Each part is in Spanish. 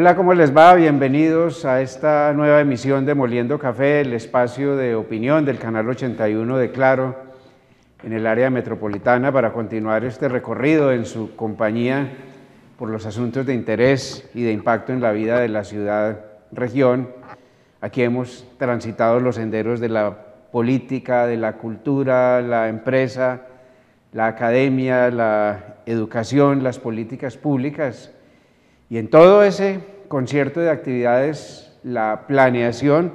Hola, ¿cómo les va? Bienvenidos a esta nueva emisión de Moliendo Café, el espacio de opinión del canal 81 de Claro en el área metropolitana para continuar este recorrido en su compañía por los asuntos de interés y de impacto en la vida de la ciudad-región. Aquí hemos transitado los senderos de la política, de la cultura, la empresa, la academia, la educación, las políticas públicas. Y en todo ese concierto de actividades, la planeación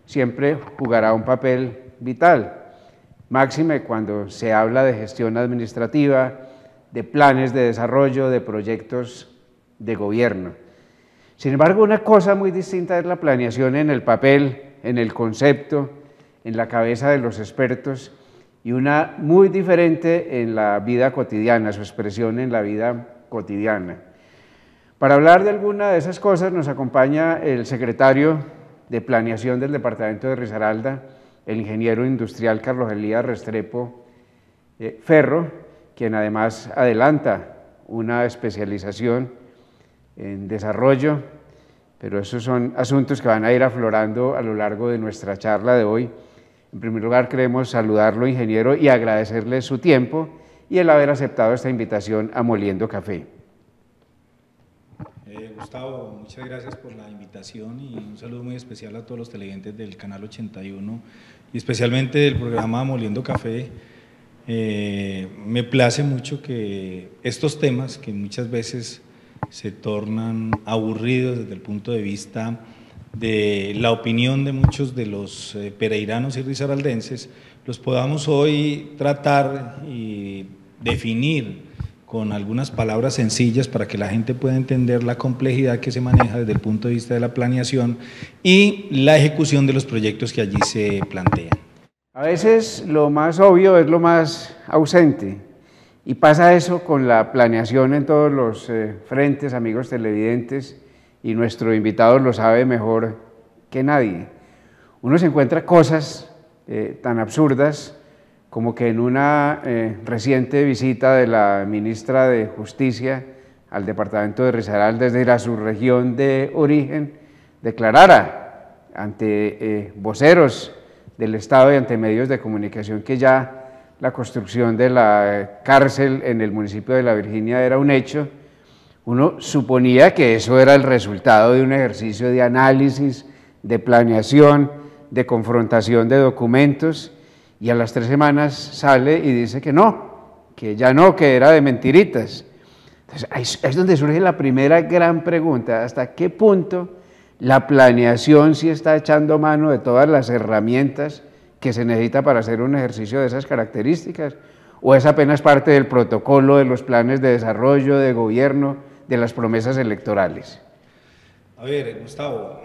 siempre jugará un papel vital, máxime cuando se habla de gestión administrativa, de planes de desarrollo, de proyectos de gobierno. Sin embargo, una cosa muy distinta es la planeación en el papel, en el concepto, en la cabeza de los expertos, y una muy diferente en la vida cotidiana, su expresión en la vida cotidiana. Para hablar de alguna de esas cosas nos acompaña el secretario de Planeación del Departamento de Risaralda, el ingeniero industrial Carlos Elías Restrepo Ferro, quien además adelanta una especialización en desarrollo, pero esos son asuntos que van a ir aflorando a lo largo de nuestra charla de hoy. En primer lugar, queremos saludarlo, ingeniero, y agradecerle su tiempo y el haber aceptado esta invitación a Moliendo Café. Gustavo, muchas gracias por la invitación y un saludo muy especial a todos los televidentes del canal 81 y especialmente del programa Moliendo Café. Me place mucho que estos temas que muchas veces se tornan aburridos desde el punto de vista de la opinión de muchos de los pereiranos y risaraldenses, los podamos hoy tratar y definir con algunas palabras sencillas para que la gente pueda entender la complejidad que se maneja desde el punto de vista de la planeación y la ejecución de los proyectos que allí se plantean. A veces lo más obvio es lo más ausente, y pasa eso con la planeación en todos los frentes, amigos televidentes, y nuestro invitado lo sabe mejor que nadie. Uno se encuentra cosas tan absurdas como que en una reciente visita de la ministra de Justicia al departamento de Risaralda, desde a su región de origen, declarara ante voceros del Estado y ante medios de comunicación que ya la construcción de la cárcel en el municipio de La Virginia era un hecho. Uno suponía que eso era el resultado de un ejercicio de análisis, de planeación, de confrontación de documentos, y a las 3 semanas sale y dice que no, que ya no, que era de mentiritas. Entonces, ahí es donde surge la primera gran pregunta: ¿hasta qué punto la planeación sí está echando mano de todas las herramientas que se necesita para hacer un ejercicio de esas características? ¿O es apenas parte del protocolo de los planes de desarrollo, de gobierno, de las promesas electorales? A ver, Gustavo,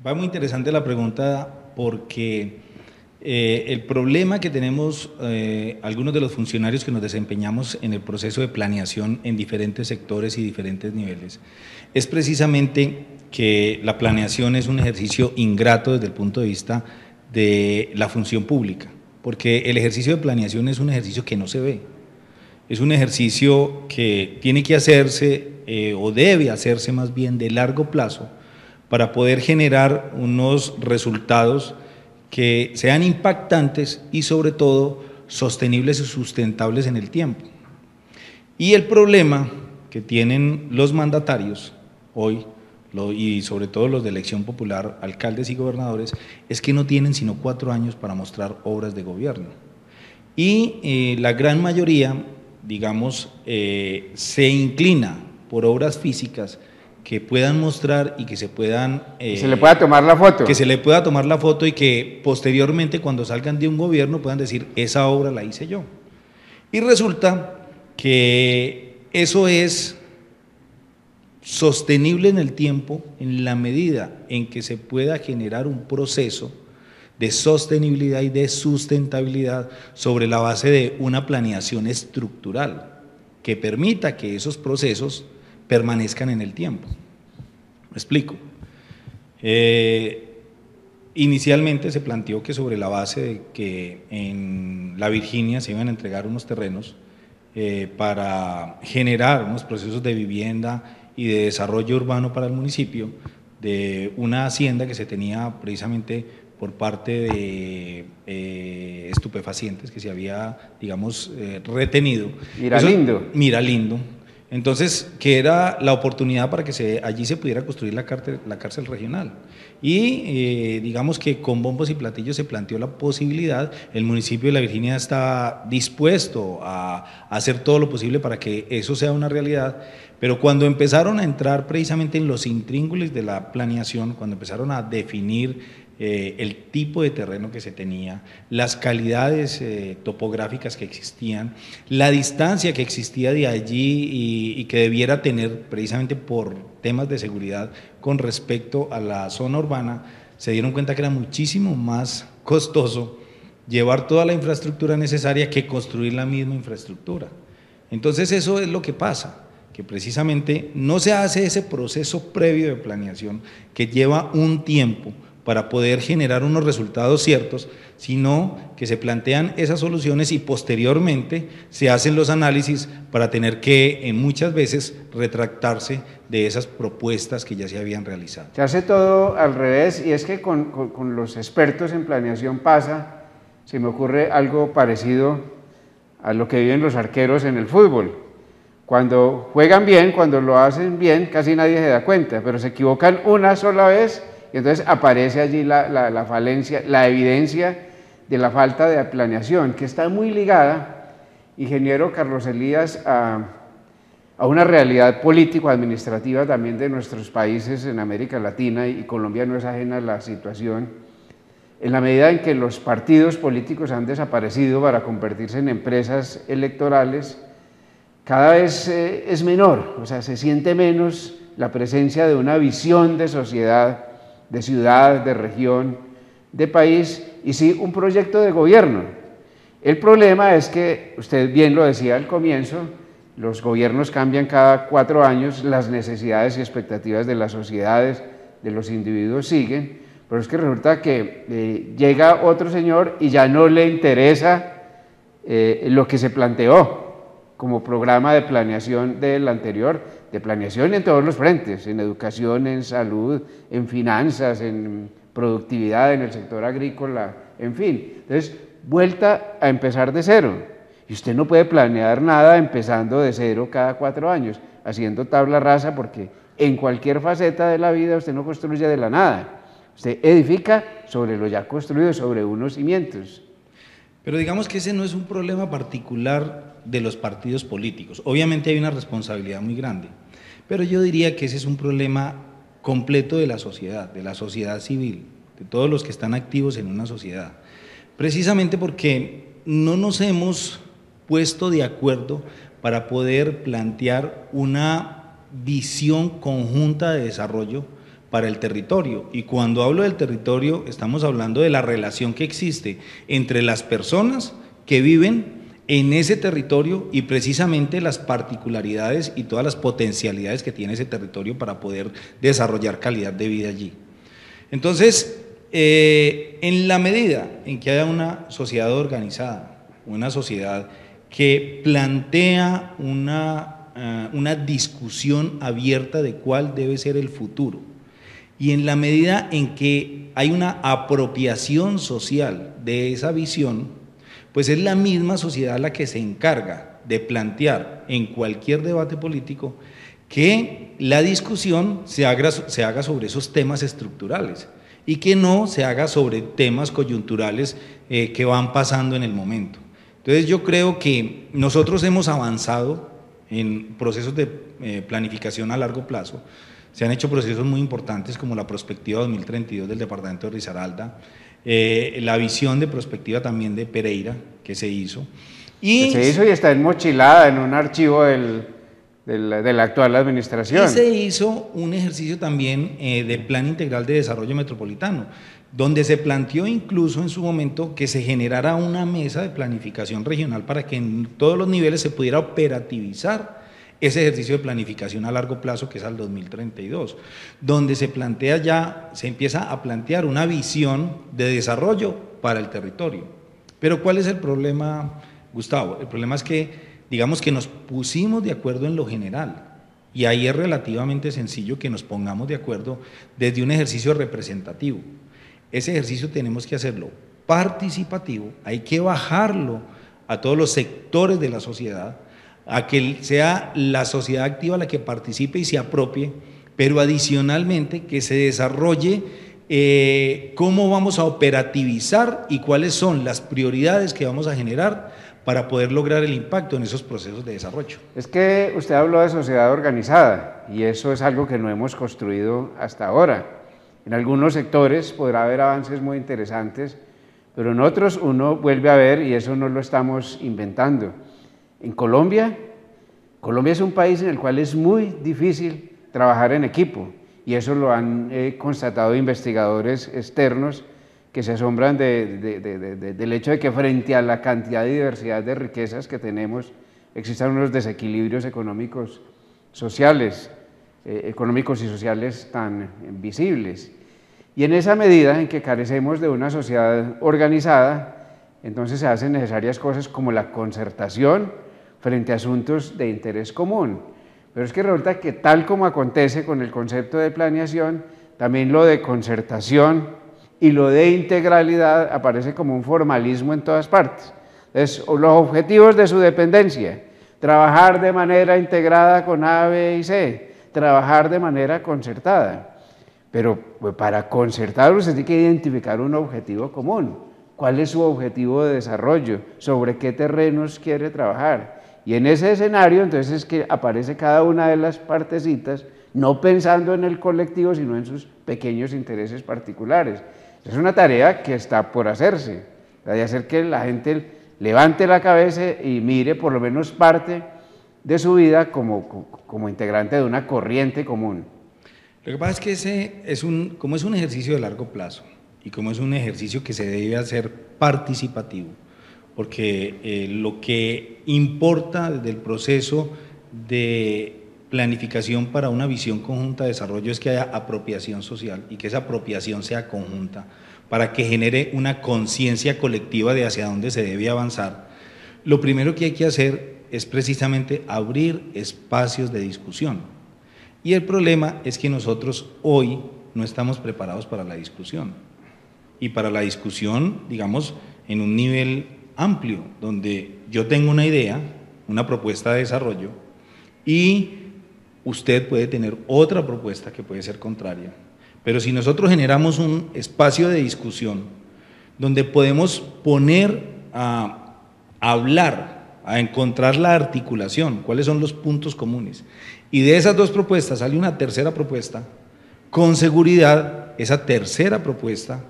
va muy interesante la pregunta porque el problema que tenemos algunos de los funcionarios que nos desempeñamos en el proceso de planeación en diferentes sectores y diferentes niveles es precisamente que la planeación es un ejercicio ingrato desde el punto de vista de la función pública, porque el ejercicio de planeación es un ejercicio que no se ve, es un ejercicio que tiene que hacerse o debe hacerse más bien de largo plazo para poder generar unos resultados que sean impactantes y sobre todo sostenibles y sustentables en el tiempo. Y el problema que tienen los mandatarios hoy, y sobre todo los de elección popular, alcaldes y gobernadores, es que no tienen sino 4 años para mostrar obras de gobierno. Y la gran mayoría, digamos, se inclina por obras físicas que puedan mostrar y que se puedan… que se le pueda tomar la foto. Que se le pueda tomar la foto y que posteriormente cuando salgan de un gobierno puedan decir, esa obra la hice yo. Y resulta que eso es sostenible en el tiempo en la medida en que se pueda generar un proceso de sostenibilidad y de sustentabilidad sobre la base de una planeación estructural que permita que esos procesos permanezcan en el tiempo. ¿Me explico? Inicialmente se planteó que sobre la base de que en La Virginia se iban a entregar unos terrenos para generar unos procesos de vivienda y de desarrollo urbano para el municipio, de una hacienda que se tenía precisamente por parte de estupefacientes que se había, digamos, retenido. Miralindo. Eso, Miralindo. Entonces, que era la oportunidad para que allí se pudiera construir la cárcel regional. Y digamos que con bombos y platillos se planteó la posibilidad, el municipio de La Virginia está dispuesto a hacer todo lo posible para que eso sea una realidad, pero cuando empezaron a entrar precisamente en los intríngulis de la planeación, cuando empezaron a definir el tipo de terreno que se tenía, las calidades topográficas que existían, la distancia que existía de allí y que debiera tener precisamente por temas de seguridad con respecto a la zona urbana, se dieron cuenta que era muchísimo más costoso llevar toda la infraestructura necesaria que construir la misma infraestructura. Entonces eso es lo que pasa, que precisamente no se hace ese proceso previo de planeación que lleva un tiempo para poder generar unos resultados ciertos, sino que se plantean esas soluciones y posteriormente se hacen los análisis para tener que muchas veces retractarse de esas propuestas que ya se habían realizado. Se hace todo al revés, y es que con los expertos en planeación pasa, se me ocurre algo parecido a lo que viven los arqueros en el fútbol. Cuando juegan bien, cuando lo hacen bien, casi nadie se da cuenta, pero se equivocan una sola vez y entonces aparece allí la falencia, la evidencia de la falta de planeación, que está muy ligada, ingeniero Carlos Elías, a una realidad político-administrativa también de nuestros países en América Latina, y Colombia no es ajena a la situación, en la medida en que los partidos políticos han desaparecido para convertirse en empresas electorales. Cada vez es menor, o sea, se siente menos la presencia de una visión de sociedad, de ciudad, de región, de país, y sí un proyecto de gobierno. El problema es que, usted bien lo decía al comienzo, los gobiernos cambian cada 4 años, las necesidades y expectativas de las sociedades, de los individuos siguen, pero es que resulta que llega otro señor y ya no le interesa lo que se planteó como programa de planeación del anterior, de planeación en todos los frentes, en educación, en salud, en finanzas, en productividad, en el sector agrícola, en fin. Entonces, vuelta a empezar de cero. Y usted no puede planear nada empezando de cero cada 4 años, haciendo tabla rasa, porque en cualquier faceta de la vida usted no construye de la nada. Usted edifica sobre lo ya construido, sobre unos cimientos. Pero digamos que ese no es un problema particular de los partidos políticos. Obviamente hay una responsabilidad muy grande, pero yo diría que ese es un problema completo de la sociedad civil, de todos los que están activos en una sociedad. Precisamente porque no nos hemos puesto de acuerdo para poder plantear una visión conjunta de desarrollo para el territorio. Y cuando hablo del territorio, estamos hablando de la relación que existe entre las personas que viven en ese territorio y precisamente las particularidades y todas las potencialidades que tiene ese territorio para poder desarrollar calidad de vida allí. Entonces, en la medida en que haya una sociedad organizada, una sociedad que plantea una discusión abierta de cuál debe ser el futuro, y en la medida en que hay una apropiación social de esa visión, pues es la misma sociedad la que se encarga de plantear en cualquier debate político que la discusión se haga sobre esos temas estructurales y que no se haga sobre temas coyunturales que van pasando en el momento. Entonces yo creo que nosotros hemos avanzado en procesos de planificación a largo plazo. Se han hecho procesos muy importantes como la Prospectiva 2032 del departamento de Risaralda, la visión de prospectiva también de Pereira que se hizo. Y está enmochilada en un archivo de la actual administración. Y se hizo un ejercicio también de Plan Integral de Desarrollo Metropolitano, donde se planteó incluso en su momento que se generara una mesa de planificación regional para que en todos los niveles se pudiera operativizar ese ejercicio de planificación a largo plazo que es al 2032, donde se empieza a plantear una visión de desarrollo para el territorio. Pero ¿cuál es el problema, Gustavo? El problema es que, digamos que nos pusimos de acuerdo en lo general, Y ahí es relativamente sencillo que nos pongamos de acuerdo desde un ejercicio representativo. Ese ejercicio tenemos que hacerlo participativo, hay que bajarlo a todos los sectores de la sociedad, a que sea la sociedad activa la que participe y se apropie, pero adicionalmente que se desarrolle cómo vamos a operativizar y cuáles son las prioridades que vamos a generar para poder lograr el impacto en esos procesos de desarrollo. Es que usted habló de sociedad organizada y eso es algo que no hemos construido hasta ahora. En algunos sectores podrá haber avances muy interesantes, pero en otros uno vuelve a ver, y eso no lo estamos inventando. En Colombia es un país en el cual es muy difícil trabajar en equipo, y eso lo han constatado investigadores externos que se asombran del hecho de que frente a la cantidad y diversidad de riquezas que tenemos, existan unos desequilibrios económicos y sociales tan visibles. Y en esa medida en que carecemos de una sociedad organizada, entonces se hacen necesarias cosas como la concertación frente a asuntos de interés común. Pero es que resulta que tal como acontece con el concepto de planeación, también lo de concertación y lo de integralidad aparece como un formalismo en todas partes. Entonces, los objetivos de su dependencia: trabajar de manera integrada con A, B y C, trabajar de manera concertada. Pero pues, para concertar usted tiene que identificar un objetivo común. ¿Cuál es su objetivo de desarrollo? ¿Sobre qué terrenos quiere trabajar? Y en ese escenario entonces es que aparece cada una de las partecitas, no pensando en el colectivo, sino en sus pequeños intereses particulares. Es una tarea que está por hacerse, de hacer que la gente levante la cabeza y mire por lo menos parte de su vida como integrante de una corriente común. Lo que pasa es que como es un ejercicio de largo plazo y como es un ejercicio que se debe hacer participativo, porque lo que importa desde el proceso de planificación para una visión conjunta de desarrollo es que haya apropiación social y que esa apropiación sea conjunta para que genere una conciencia colectiva de hacia dónde se debe avanzar. Lo primero que hay que hacer es precisamente abrir espacios de discusión. Y el problema es que nosotros hoy no estamos preparados para la discusión. Y para la discusión, digamos, en un nivel amplio, donde yo tengo una idea, una propuesta de desarrollo, y usted puede tener otra propuesta que puede ser contraria. Pero si nosotros generamos un espacio de discusión donde podemos poner a hablar, a encontrar la articulación, cuáles son los puntos comunes, y de esas dos propuestas sale una tercera propuesta, con seguridad esa tercera propuesta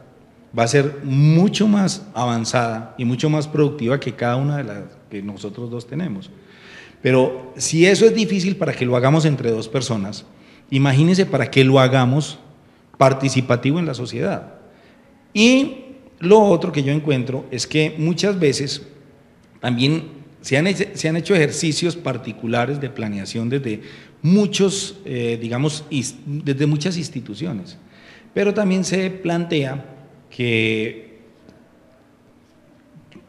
va a ser mucho más avanzada y mucho más productiva que cada una de las que nosotros dos tenemos. Pero si eso es difícil para que lo hagamos entre dos personas, imagínense para que lo hagamos participativo en la sociedad. Y lo otro que yo encuentro es que muchas veces también se han hecho ejercicios particulares de planeación desde muchos, desde muchas instituciones, pero también se plantea que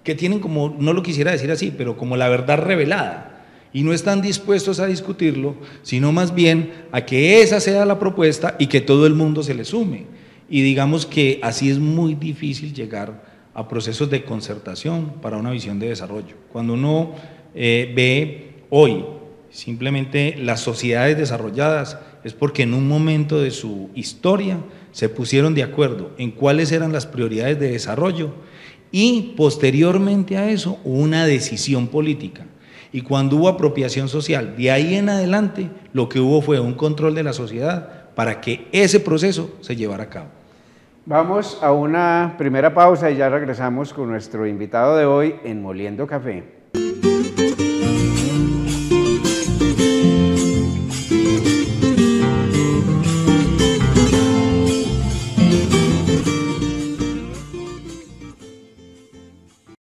tienen como, no lo quisiera decir así, pero como la verdad revelada, y no están dispuestos a discutirlo, sino más bien a que esa sea la propuesta y que todo el mundo se le sume. Y digamos que así es muy difícil llegar a procesos de concertación para una visión de desarrollo. Cuando uno ve hoy simplemente las sociedades desarrolladas, es porque en un momento de su historia se pusieron de acuerdo en cuáles eran las prioridades de desarrollo y posteriormente a eso hubo una decisión política. Y cuando hubo apropiación social, de ahí en adelante lo que hubo fue un control de la sociedad para que ese proceso se llevara a cabo. Vamos a una primera pausa y ya regresamos con nuestro invitado de hoy en Moliendo Café.